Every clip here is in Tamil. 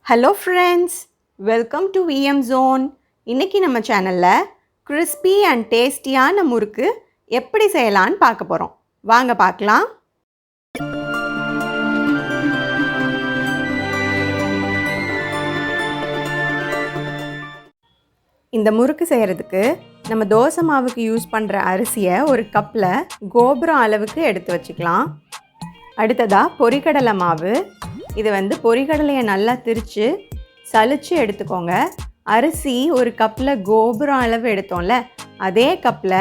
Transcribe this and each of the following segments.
Hello friends, welcome to VM Zone. இன்றைக்கி நம்ம சேனலில் கிறிஸ்பி அண்ட் டேஸ்டியான முறுக்கு எப்படி செய்யலான்னு பார்க்க போகிறோம். வாங்க பார்க்கலாம். இந்த முறுக்கு செய்கிறதுக்கு நம்ம தோசை மாவுக்கு யூஸ் பண்ணுற அரிசியை ஒரு கப்பில் கோபுரம் அளவுக்கு எடுத்து வச்சுக்கலாம். அடுத்ததாக பொரிக்கடலை மாவு. இது பொரிக்கடலையை நல்லா திரித்து சலித்து எடுத்துக்கோங்க. அரிசி ஒரு கப்பில் கோபுரம் அளவு எடுத்தோம்ல, அதே கப்பில்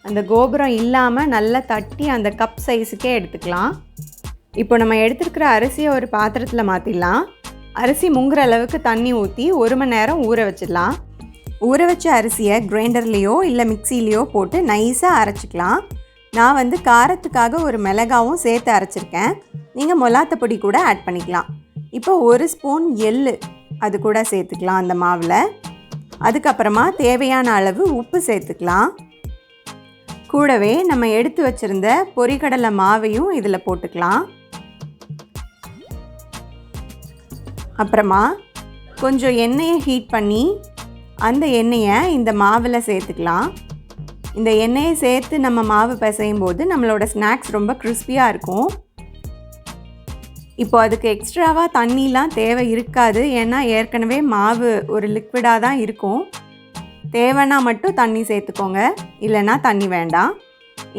அந்த கோபுரம் இல்லாமல் நல்லா தட்டி அந்த கப் சைஸுக்கே எடுத்துக்கலாம். இப்போ நம்ம எடுத்துருக்கிற அரிசியை ஒரு பாத்திரத்தில் மாற்றிடலாம். அரிசி முங்குற அளவுக்கு தண்ணி ஊற்றி 1 மணி நேரம் ஊற வச்சிடலாம். ஊற வச்ச அரிசியை கிரைண்டர்லேயோ இல்லை மிக்சிலேயோ போட்டு நைஸாக அரைச்சிக்கலாம். நான் காரத்துக்காக ஒரு மிளகாவும் சேர்த்து அரைச்சிருக்கேன். நீங்கள் மொளாத்த பொடி கூட ஆட் பண்ணிக்கலாம். இப்போ 1 ஸ்பூன் எள்ளு அது கூட சேர்த்துக்கலாம் அந்த மாவில். அதுக்கப்புறமா தேவையான அளவு உப்பு சேர்த்துக்கலாம். கூடவே நம்ம எடுத்து வச்சுருந்த பொரிக்கடலை மாவையும் இதில் போட்டுக்கலாம். அப்புறமா கொஞ்சம் எண்ணெயை ஹீட் பண்ணி அந்த எண்ணெயை இந்த மாவில் சேர்த்துக்கலாம். இந்த எண்ணெயை சேர்த்து நம்ம மாவு பிசையும் போது நம்மளோட ஸ்நாக்ஸ் ரொம்ப கிறிஸ்பியாக இருக்கும். இப்போ அதுக்கு எக்ஸ்ட்ராவாக தண்ணிலாம் தேவை இருக்காது. ஏன்னா ஏற்கனவே மாவு ஒரு லிக்விடாக தான் இருக்கும். தேவைன்னா மட்டும் தண்ணி சேர்த்துக்கோங்க, இல்லைன்னா தண்ணி வேண்டாம்.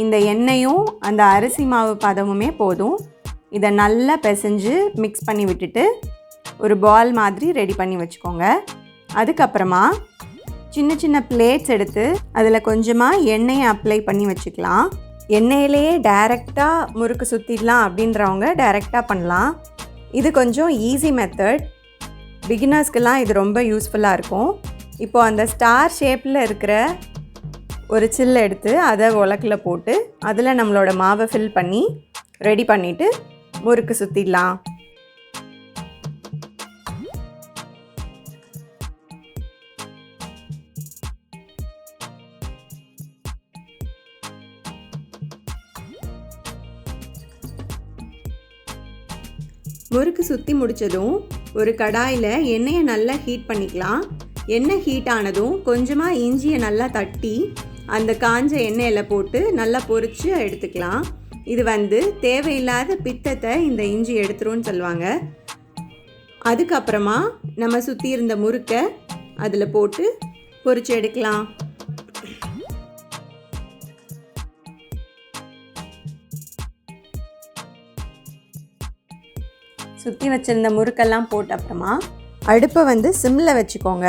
இந்த எண்ணெயும் அந்த அரிசி மாவு பதமுமே போதும். இதை நல்லா பிசைஞ்சு மிக்ஸ் பண்ணி விட்டுட்டு ஒரு பால் மாதிரி ரெடி பண்ணி வச்சுக்கோங்க. அதுக்கப்புறமா சின்ன சின்ன பிளேட்ஸ் எடுத்து அதில் கொஞ்சமாக எண்ணெயை அப்ளை பண்ணி வச்சுக்கலாம். எண்ணெயிலேயே டைரெக்டாக முறுக்கு சுற்றிடலாம் அப்படின்றவங்க டைரெக்டாக பண்ணலாம். இது கொஞ்சம் ஈஸி மெத்தட். பிகினர்ஸ்க்கெல்லாம் இது ரொம்ப யூஸ்ஃபுல்லாக இருக்கும். இப்போது அந்த ஸ்டார் ஷேப்பில் இருக்கிற ஒரு சில்லை எடுத்து அதை உலக்கில் போட்டு அதில் நம்மளோட மாவை ஃபில் பண்ணி ரெடி பண்ணிவிட்டு முறுக்கு சுற்றிடலாம். முறுக்கு சுற்றி முடித்ததும் ஒரு கடாயில் எண்ணெயை நல்லா ஹீட் பண்ணிக்கலாம். எண்ணெய் ஹீட் ஆனதும் கொஞ்சமாக இஞ்சியை நல்லா தட்டி அந்த காஞ்ச எண்ணெயில் போட்டு நல்லா பொரித்து எடுத்துக்கலாம். இது தேவையில்லாத பித்தத்தை இந்த இஞ்சி எடுத்துருன்னு சொல்லுவாங்க. அதுக்கப்புறமா நம்ம சுற்றி இருந்த முறுக்கை அதில் போட்டு பொரித்து எடுக்கலாம். சுற்றி வச்சுருந்த முறுக்கெல்லாம் போட்ட அப்புறமா அடுப்பை சிம்மில் வச்சுக்கோங்க.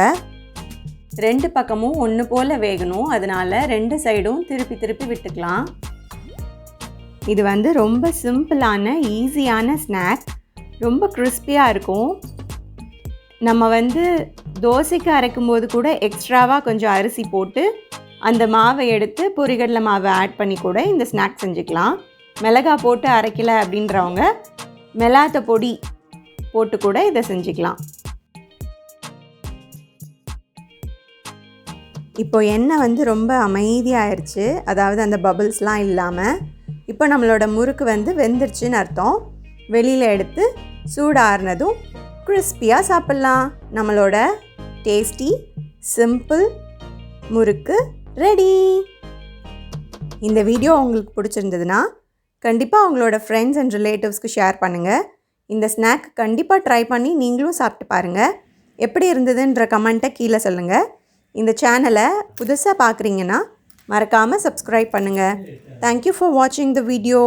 2 பக்கமும் ஒன்று போல் வேகணும். அதனால் 2 சைடும் திருப்பி திருப்பி விட்டுக்கலாம். இது ரொம்ப சிம்பிளான ஈஸியான ஸ்நாக். ரொம்ப கிறிஸ்பியாக இருக்கும். நம்ம தோசைக்கு அரைக்கும் போது கூட எக்ஸ்ட்ராவாக கொஞ்சம் அரிசி போட்டு அந்த மாவை எடுத்து பொரிகடலை மாவை ஆட் பண்ணி கூட இந்த ஸ்நாக் செஞ்சுக்கலாம். மிளகா போட்டு அரைக்கலை அப்படின்றவங்க மிளகாத்த பொடி போட்டு கூட இதை செஞ்சுக்கலாம். இப்போ எண்ணெய் ரொம்ப அமைதியாகிடுச்சு. அதாவது அந்த பபிள்ஸ்லாம் இல்லாமல். இப்போ நம்மளோட முறுக்கு வெந்துருச்சுன்னு அர்த்தம். வெளியில் எடுத்து சூடாறினதும் கிறிஸ்பியாக சாப்பிட்லாம். நம்மளோட டேஸ்டி சிம்பிள் முறுக்கு ரெடி. இந்த வீடியோ உங்களுக்கு பிடிச்சிருந்ததுன்னா கண்டிப்பாக உங்களோட ஃப்ரெண்ட்ஸ் அண்ட் ரிலேட்டிவ்ஸ்க்கு ஷேர் பண்ணுங்கள். இந்த ஸ்நாக் கண்டிப்பாக ட்ரை பண்ணி நீங்களும் சாப்பிட்டு பாருங்கள். எப்படி இருந்ததுன்ற கமெண்ட்டை கீழே சொல்லுங்கள். இந்த சேனலை புதுசாக பார்க்குறீங்கன்னா மறக்காமல் சப்ஸ்கிரைப் பண்ணுங்கள். தேங்க்யூ ஃபார் வாட்சிங் த வீடியோ.